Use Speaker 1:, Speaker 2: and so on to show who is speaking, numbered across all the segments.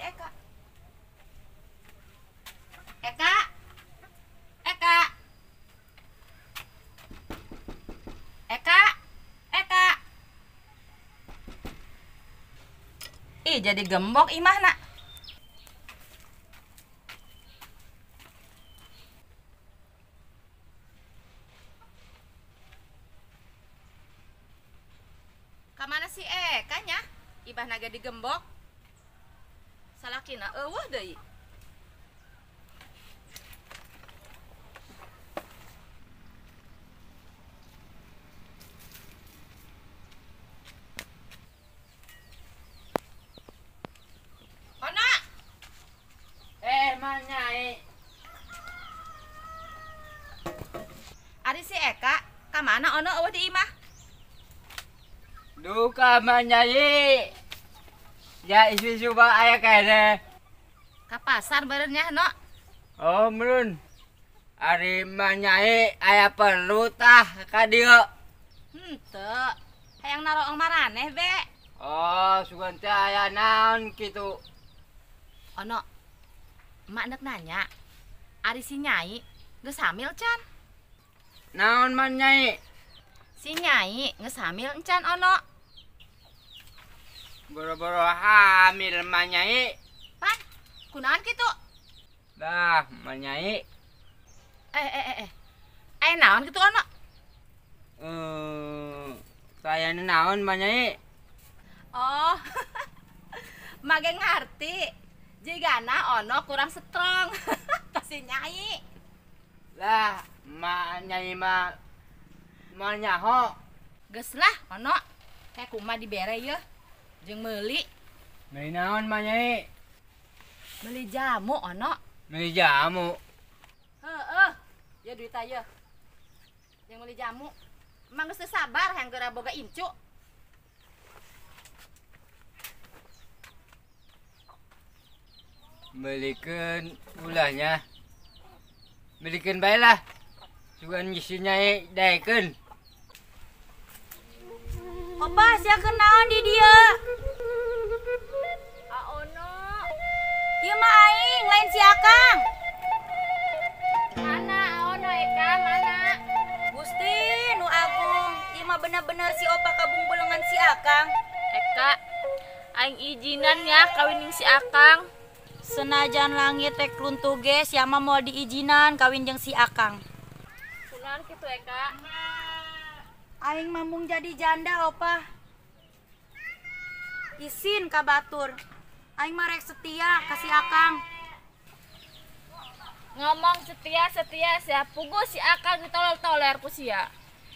Speaker 1: Eka. Eka. Eka. Eka. Eka. Ih, jadi gembok imah nak. Kamana si Eka nya? Ibah naga digembok. Salakina eueuh deui. Ona.
Speaker 2: Manyai.
Speaker 1: Ari si Eka, ka mana ono eueuh di imah?
Speaker 2: Duka manyai. Ya isi coba ayah kene.
Speaker 1: Ka pasar beureunya no.
Speaker 2: Oh merun. Ari manyai ayah perlu tah ka dieu.
Speaker 1: Henteu. Hayang naroong maraneh be.
Speaker 2: Oh sugan teh aya naon kitu.
Speaker 1: Ono. Emak neuk nanya. Ari si Nyai geus hamil can?
Speaker 2: Naon manyai?
Speaker 1: Si Nyai geus hamil encan ono.
Speaker 2: Boro-boro hamil manyai.
Speaker 1: Pan, kunaon kitu?
Speaker 2: Dah manyai.
Speaker 1: Aya naon kitu ono?
Speaker 2: Saya naon manyai?
Speaker 1: Oh. Mage ngarti. Jigana ono kurang strong. Si Nyai.
Speaker 2: Lah manyai mah nyaho.
Speaker 1: Geus lah ono. Kayak kumaha dibere yeuh. Jeung meuli.
Speaker 2: Meuli naon manyai?
Speaker 1: Meuli jamu ono.
Speaker 2: Meuli jamu.
Speaker 1: Heeh. Ya duit ayeuna. Jeung meuli jamu. Emang geus teu sabar hayang geura boga incu.
Speaker 2: Belikan ulahnya. Belikan bae lah. Sugan ngisi nyai daekeun.
Speaker 1: Opa, sia kenaon di dieu? Ono. Ieu mah aing, lain si Akang. Mana ono Eka, mana? Gusti nu agung, ieu mah bener-bener si Opa kabungbulengan si Akang.
Speaker 3: Eka, aing izinan ya kawin jeung si Akang.
Speaker 1: Senajan langit teh runtuh ge, sia mah moal diizinan kawin jeung si Akang.
Speaker 3: Kunaon kitu Eka?
Speaker 1: Aing mamung jadi janda, Opa. Isin ka batur. Aing mah rek setia ka si Akang.
Speaker 3: Ngomong setia sia puguh si Akang ditolol-toler ku sia.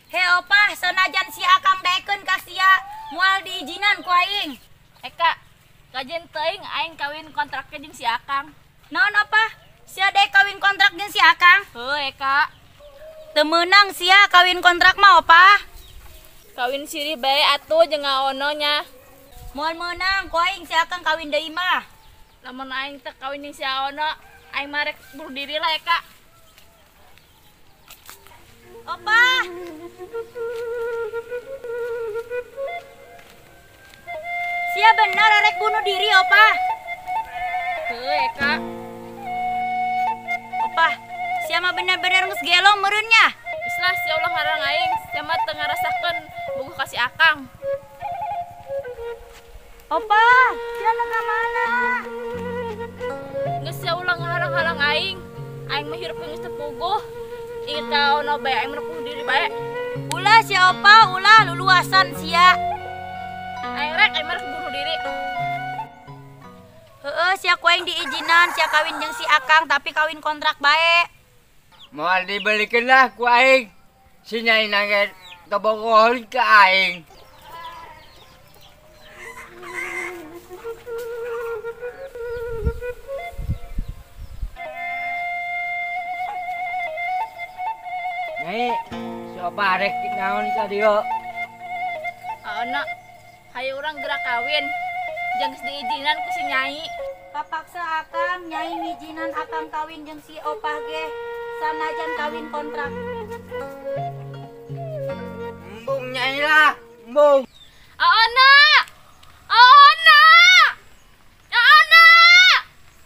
Speaker 1: He Opa, senajan si Akang daekeun ka sia, moal diizinan ku aing.
Speaker 3: Eka, kajen teuing aing kawin kontraknya jeung si Akang.
Speaker 1: Naon Opa? Sia daek kawin kontrak jeung si Akang?
Speaker 3: Heuh Eka,
Speaker 1: Teu meunang sia kawin kontrak mah Opa.
Speaker 3: kawin sirih bae atuh jeung ngaononya.
Speaker 1: Moal meunang ku aing si Akang kawin deui mah.
Speaker 3: Lamun aing teh kawin jeung si Aono, aing mah rek bunuh diri lah Eka.
Speaker 1: Opa. Sia bener rek bunuh diri Opa.
Speaker 3: Heuh Eka.
Speaker 1: Opa, sia mah bener-bener geus gelo meureun nya.
Speaker 3: Geus lah sia ulah ngarang aing, sia mah teu ngarasakeun bogoh ka si Akang.
Speaker 1: Opa, sia nu ka mana?
Speaker 3: Geus sia ulah ngahalang-halang aing. Aing mah hirup geus teu puguh. Inget ka Aono bae aing mah bunuh diri bae.
Speaker 1: Ulah sia Opa, ulah luluasan sia.
Speaker 3: Aing mah rek bunuh diri.
Speaker 1: Heeh, sia ku aing diizinan sia kawin jeung si Akang tapi kawin kontrak bae.
Speaker 2: Moal dibelikeun lah ku aing. Si nyai nage tobogohon ka aing. Nyai, coba rek naon ka dieu?
Speaker 3: Aono, hayu urang gerak kawin. Jeung geus diizinan ku si Nyai.
Speaker 1: Kapaksa Akang Nyai ngijinan Akang kawin jeung si Opah ge sanajan kawin kontrak.
Speaker 2: Embung nyai lah, embung.